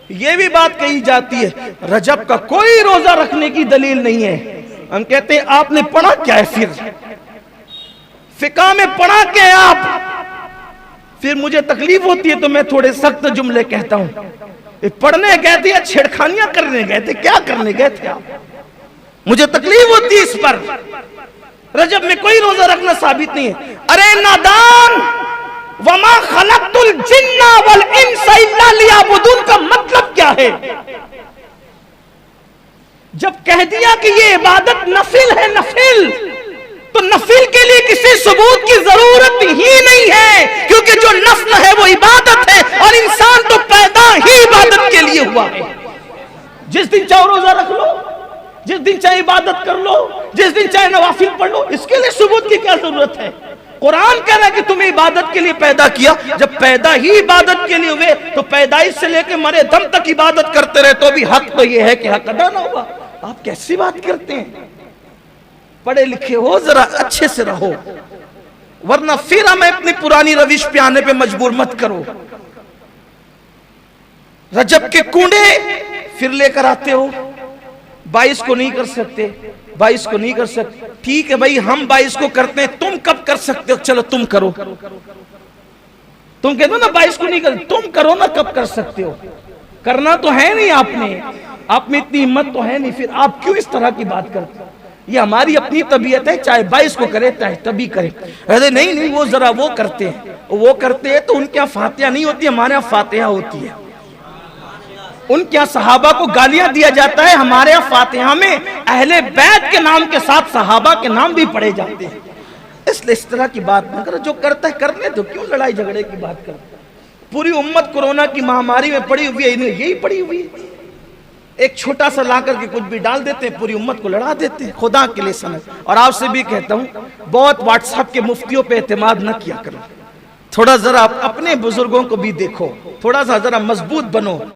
ये भी बात कही जाती है रजब का कोई रोजा रखने की दलील नहीं है। हम कहते हैं आपने पढ़ा क्या है, फिर फिका में पढ़ा क्या है आप? फिर मुझे तकलीफ होती है तो मैं थोड़े सख्त जुमले कहता हूं। पढ़ने गए थे या छेड़खानियां करने गए थे, क्या करने गए थे आप? मुझे तकलीफ होती है इस पर। रजब में कोई रोजा रखना साबित नहीं है। अरे नादान, वमा खलक़तुल जिन्ना वल इंसा इल्ला लियअबुदून का मतलब क्या है? जब कह दिया कि ये इबादत नफिल है, नफिल, तो नफिल के लिए किसी सबूत की जरूरत ही नहीं है, क्योंकि जो नफल है वो इबादत है और इंसान तो पैदा ही इबादत के लिए हुआ है। जिस दिन चाहे रोजा रख लो, जिस दिन चाहे इबादत कर लो, जिस दिन चाहे नवाफिल पढ़ लो, इसके लिए सबूत की क्या जरूरत है? कुरान कह रहा है कि तुम्हें इबादत के लिए पैदा किया। जब पैदा ही इबादत के लिए हुए तो पैदाइश से लेकर मरे दम तक इबादत करते रहे तो भी हक तो यह है कि हक अदा ना हुआ। आप कैसी बात करते हैं? पढ़े लिखे हो, जरा अच्छे से रहो, वरना फिर हमें अपनी पुरानी रविश पे आने पे मजबूर मत करो। रजब के कूड़े फिर लेकर आते हो, 22 को नहीं कर सकते, 22 को नहीं कर सकते। ठीक है भाई, हम 22 को करते हैं, तुम कब कर सकते हो? चलो तुम करो। तुम कहते हो ना 22 को नहीं कर, तुम करो ना, कब कर सकते हो? करना तो है नहीं आपने, आप में इतनी हिम्मत तो है नहीं, फिर आप क्यों इस तरह की बात करते हो? ये हमारी अपनी तबीयत है, चाहे 22 को करे चाहे तभी करे। अरे नहीं नहीं, वो जरा वो करते हैं, वो करते हैं तो उनके यहाँ फातिहा नहीं होती, हमारे यहाँ फातिहा होती है। उनके यहाँ सहाबा को गालियां दिया जाता है, हमारे यहाँ फातिहा में अहले बैत के नाम के साथ सहाबा के नाम भी पढ़े जाते हैं। इसलिए इस तरह की बात न करो, जो करता है करने दो, क्यों लड़ाई झगड़े की बात करो? पूरी उम्मत कोरोना की महामारी में पड़ी हुई है, इन्हें यही पड़ी हुई है। एक छोटा सा ला करके कुछ भी डाल देते हैं, पूरी उम्मत को लड़ा देते हैं। खुदा के लिए समझ। और आपसे भी कहता हूं, बहुत व्हाट्सएप के मुफ्तियों पे एतमाद न किया करो, थोड़ा जरा अपने बुजुर्गों को भी देखो, थोड़ा सा जरा मजबूत बनो।